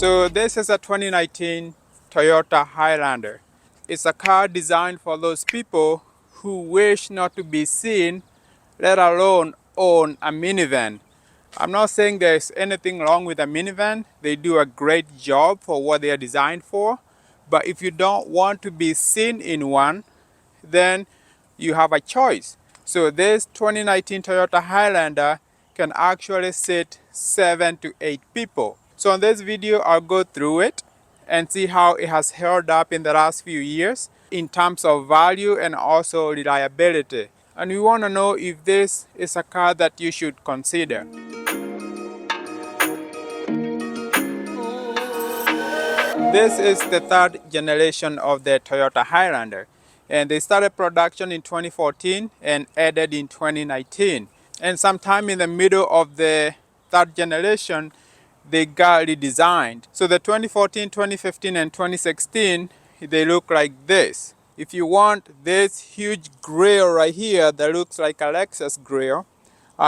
So this is a 2019 Toyota Highlander. It's a car designed for those people who wish not to be seen, let alone own a minivan. I'm not saying there's anything wrong with a minivan. They do a great job for what they are designed for. But if you don't want to be seen in one, then you have a choice. So this 2019 Toyota Highlander can actually sit 7 to 8 people. So in this video, I'll go through it and see how it has held up in the last few years in terms of value and also reliability. And we want to know if this is a car that you should consider. This is the third generation of the Toyota Highlander, and they started production in 2014 and added in 2019. And sometime in the middle of the third generation, they got redesigned. So the 2014, 2015, and 2016, they look like this. If you want this huge grille right here that looks like a Lexus grille,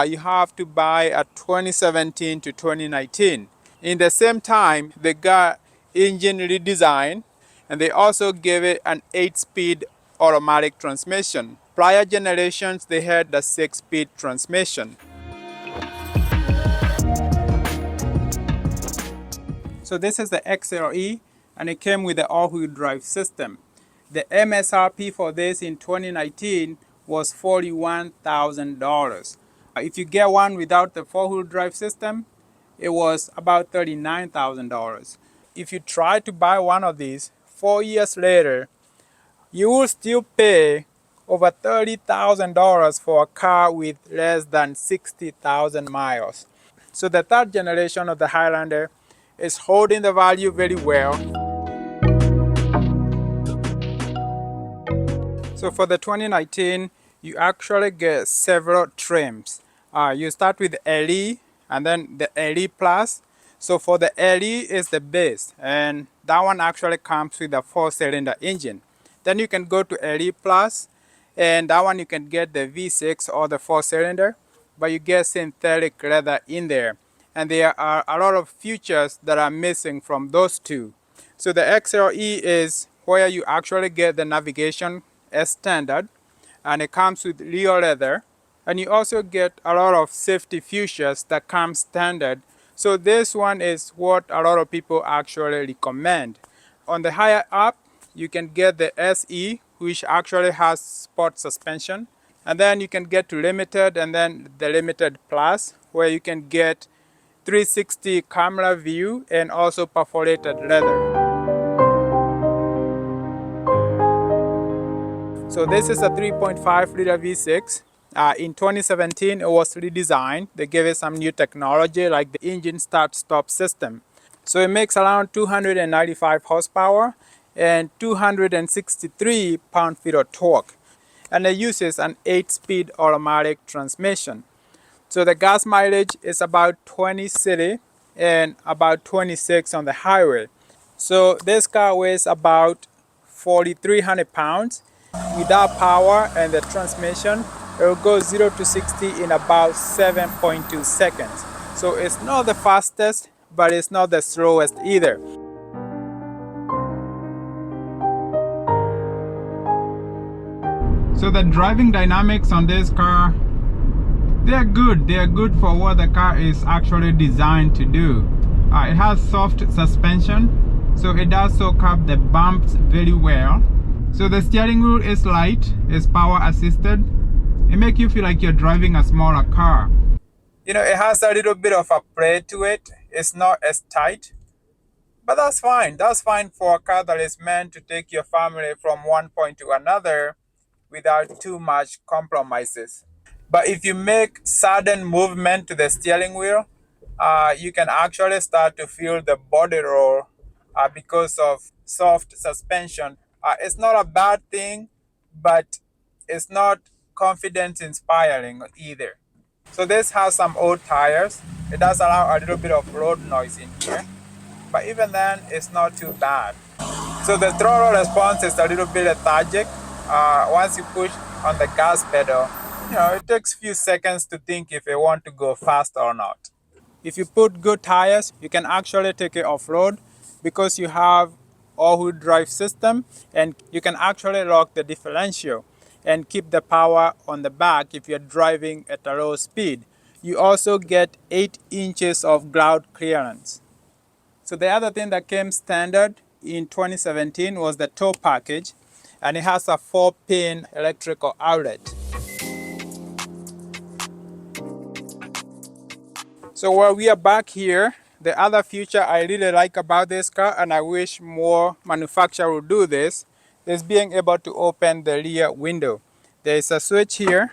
you have to buy a 2017 to 2019. In the same time, they got engine redesign, and they also gave it an 8-speed automatic transmission. Prior generations, they had the 6-speed transmission. So this is the XLE, and it came with the all-wheel drive system. The MSRP for this in 2019 was $41,000. If you get one without the four-wheel drive system, it was about $39,000. If you try to buy one of these 4 years later, you will still pay over $30,000 for a car with less than 60,000 miles. So the third generation of the Highlander is holding the value very well. So for the 2019, you actually get several trims. You start with the LE and then the LE Plus. So for the LE is the base, and that one actually comes with a 4-cylinder engine. Then you can go to LE Plus, and that one you can get the V6 or the 4-cylinder, but you get synthetic leather in there. And there are a lot of features that are missing from those two. So the XLE is where you actually get the navigation as standard, and it comes with real leather. And you also get a lot of safety features that come standard. So this one is what a lot of people actually recommend. On the higher up, you can get the SE, which actually has sport suspension. And then you can get to Limited, and then the Limited Plus, where you can get 360 camera view and also perforated leather. So this is a 3.5 liter V6. In 2017, it was redesigned. They gave it some new technology like the engine start-stop system. So it makes around 295 horsepower and 263 pound-feet of torque. And it uses an 8-speed automatic transmission. So the gas mileage is about 20 city and about 26 on the highway. So this car weighs about 4,300 pounds. Without power and the transmission, it will go 0 to 60 in about 7.2 seconds. So it's not the fastest, but it's not the slowest either. So the driving dynamics on this car, they're good. They're good for what the car is actually designed to do. It has soft suspension, so it does soak up the bumps very well. So the steering wheel is light, it's power assisted. It makes you feel like you're driving a smaller car. You know, it has a little bit of a play to it. It's not as tight, but that's fine. That's fine for a car that is meant to take your family from one point to another without too much compromises. But if you make sudden movement to the steering wheel, you can actually start to feel the body roll because of soft suspension. It's not a bad thing, but it's not confidence inspiring either. So this has some old tires. It does allow a little bit of road noise in here, but even then it's not too bad. So the throttle response is a little bit lethargic. Once you push on the gas pedal, you know, it takes a few seconds to think if you want to go fast or not. If you put good tires, you can actually take it off-road because you have all-wheel drive system, and you can actually lock the differential and keep the power on the back if you're driving at a low speed. You also get 8 inches of ground clearance. So the other thing that came standard in 2017 was the tow package, and it has a 4-pin electrical outlet. So while we are back here, the other feature I really like about this car, and I wish more manufacturer would do this, is being able to open the rear window. There is a switch here.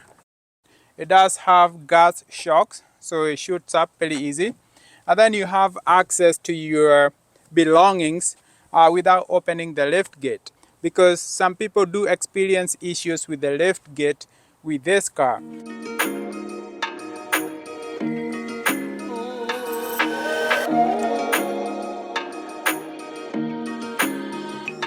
It does have gas shocks, so it shoots up pretty easy. And then you have access to your belongings without opening the lift gate, because some people do experience issues with the lift gate with this car.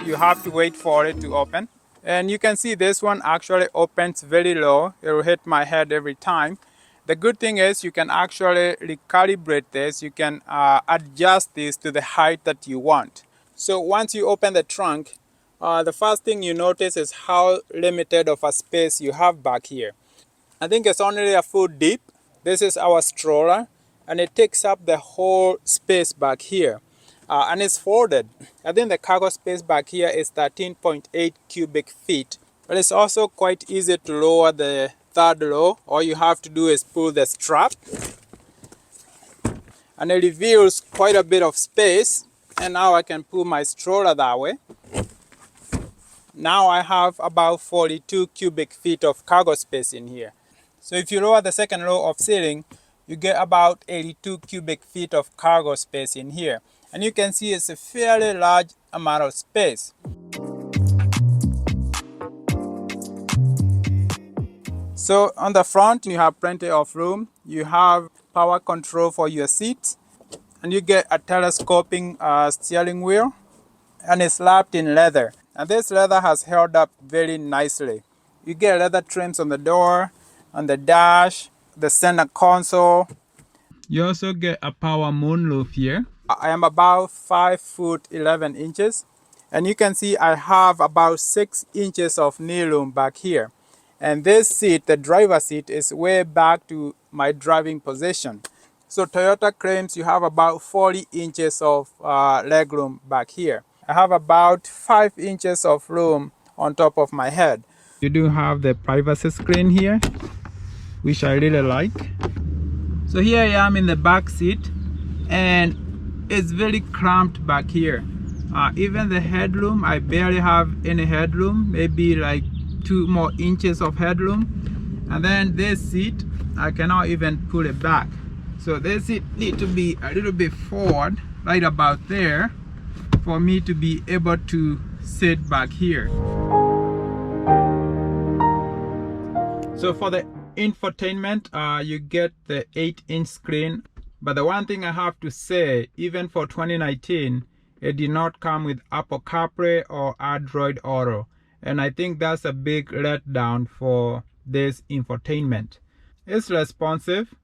You have to wait for it to open. And you can see this one actually opens very low. It will hit my head every time. The good thing is you can actually recalibrate this. You can adjust this to the height that you want. So once you open the trunk, the first thing you notice is how limited of a space you have back here. I think it's only a foot deep. This is our stroller, and it takes up the whole space back here. And it's folded. I think the cargo space back here is 13.8 cubic feet. But it's also quite easy to lower the third row. All you have to do is pull the strap, and it reveals quite a bit of space. And now I can pull my stroller that way. Now I have about 42 cubic feet of cargo space in here. So if you lower the second row of ceiling, you get about 82 cubic feet of cargo space in here. And you can see it's a fairly large amount of space. So on the front, you have plenty of room. You have power control for your seats, and you get a telescoping steering wheel, and it's wrapped in leather. And this leather has held up very nicely. You get leather trims on the door, on the dash, the center console. You also get a power moonroof here. I am about 5 foot 11 inches, and you can see I have about 6 inches of knee room back here. And this seat, the driver's seat, is way back to my driving position. So Toyota claims you have about 40 inches of leg room back here. I have about 5 inches of room on top of my head. You do have the privacy screen here, which I really like. So here I am in the back seat, and it's very cramped back here. Even the headroom, I barely have any headroom, maybe like 2 more inches of headroom. And then this seat, I cannot even pull it back. So this seat needs to be a little bit forward, right about there, for me to be able to sit back here. So for the infotainment, you get the 8-inch screen. But the one thing I have to say, even for 2019, it did not come with Apple CarPlay or Android Auto. And I think that's a big letdown for this infotainment. It's responsive.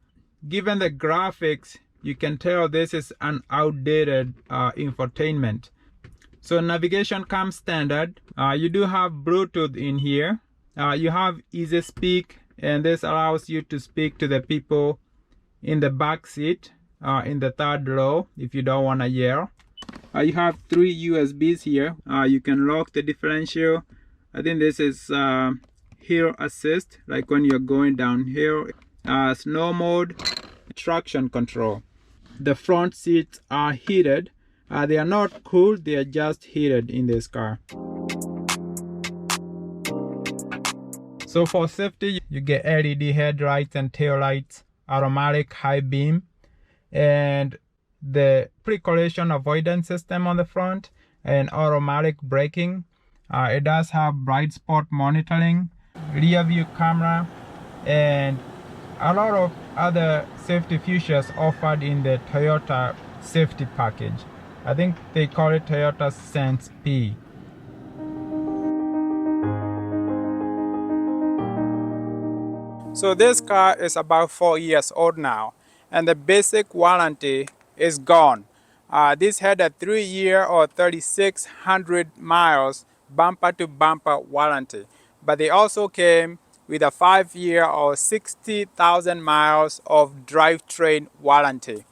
Given the graphics, you can tell this is an outdated infotainment. So navigation comes standard. You do have Bluetooth in here. You have Easy Speak, and this allows you to speak to the people in the back seat, in the third row, if you don't want to yell. You have 3 USBs here. You can lock the differential. I think this is hill assist, like when you're going downhill. Snow mode, traction control. The front seats are heated. They are not cooled, they are just heated in this car. So for safety, you get LED headlights and tail lights, automatic high beam, and the pre-collision avoidance system on the front, and automatic braking. It does have bright spot monitoring, rear view camera, and a lot of other safety features offered in the Toyota safety package. I think they call it Toyota Sense P. So this car is about 4 years old now, and the basic warranty is gone. This had a 3-year or 3,600 miles bumper to bumper warranty, but they also came with a 5-year or 60,000 miles of drivetrain warranty.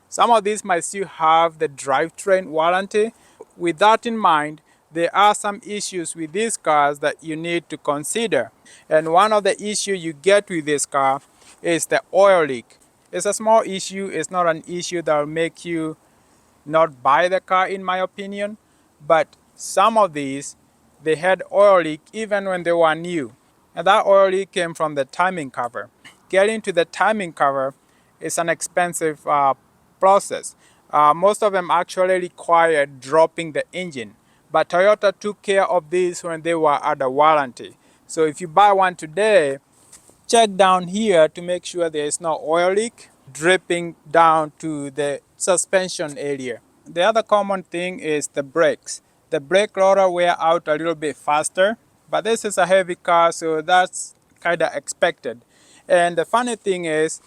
Some of these might still have the drivetrain warranty. With that in mind, there are some issues with these cars that you need to consider. And one of the issues you get with this car is the oil leak. It's a small issue, it's not an issue that will make you not buy the car in my opinion, but some of these, they had oil leak even when they were new. And that oil leak came from the timing cover. Getting to the timing cover is an expensive process. Most of them actually require dropping the engine, but Toyota took care of this when they were under warranty. So if you buy one today, check down here to make sure there is no oil leak dripping down to the suspension area. The other common thing is the brakes. The brake rotor wear out a little bit faster, but this is a heavy car, so that's kind of expected. And the funny thing is,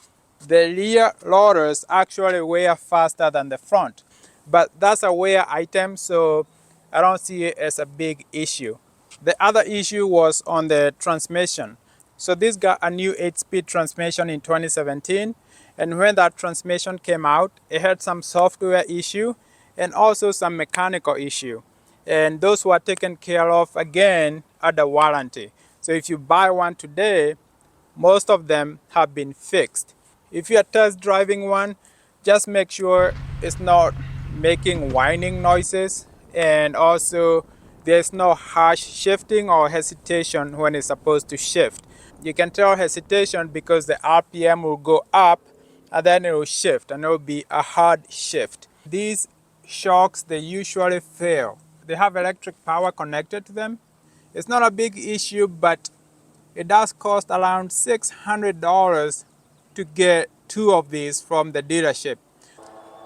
the rear rotors actually wear faster than the front, but that's a wear item, so I don't see it as a big issue. The other issue was on the transmission. So this got a new 8-speed transmission in 2017, and when that transmission came out, it had some software issue and also some mechanical issue, and those were taken care of again under warranty. So if you buy one today, most of them have been fixed. If you are test driving one, just make sure it's not making whining noises, and also there's no harsh shifting or hesitation when it's supposed to shift. You can tell hesitation because the RPM will go up and then it will shift, and it will be a hard shift. These shocks, they usually fail. They have electric power connected to them. It's not a big issue, but it does cost around $600 to get 2 of these from the dealership.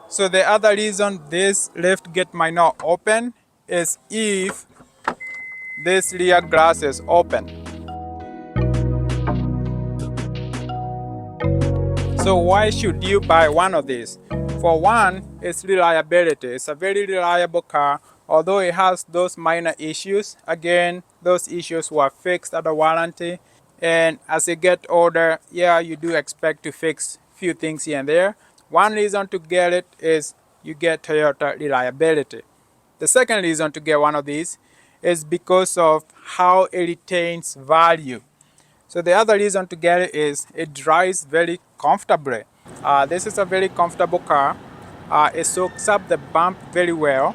So the other reason this lift gate might not open is if this rear glass is open. So why should you buy one of these? For one, it's reliability. It's a very reliable car, although it has those minor issues. Again, those issues were fixed under warranty. And as you get older, yeah, you do expect to fix few things here and there. One reason to get it is you get Toyota reliability. The second reason to get one of these is because of how it retains value. So the other reason to get it is it drives very comfortably. This is a very comfortable car. It soaks up the bump very well.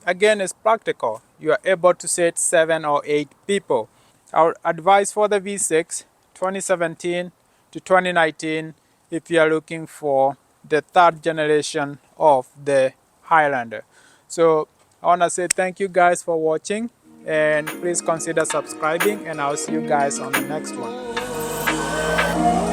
Again, it's practical. You are able to sit 7 or 8 people. Our advice for the V6 2017 to 2019 if you are looking for the 3rd generation of the Highlander. So I want to say thank you guys for watching, and please consider subscribing, and I'll see you guys on the next one.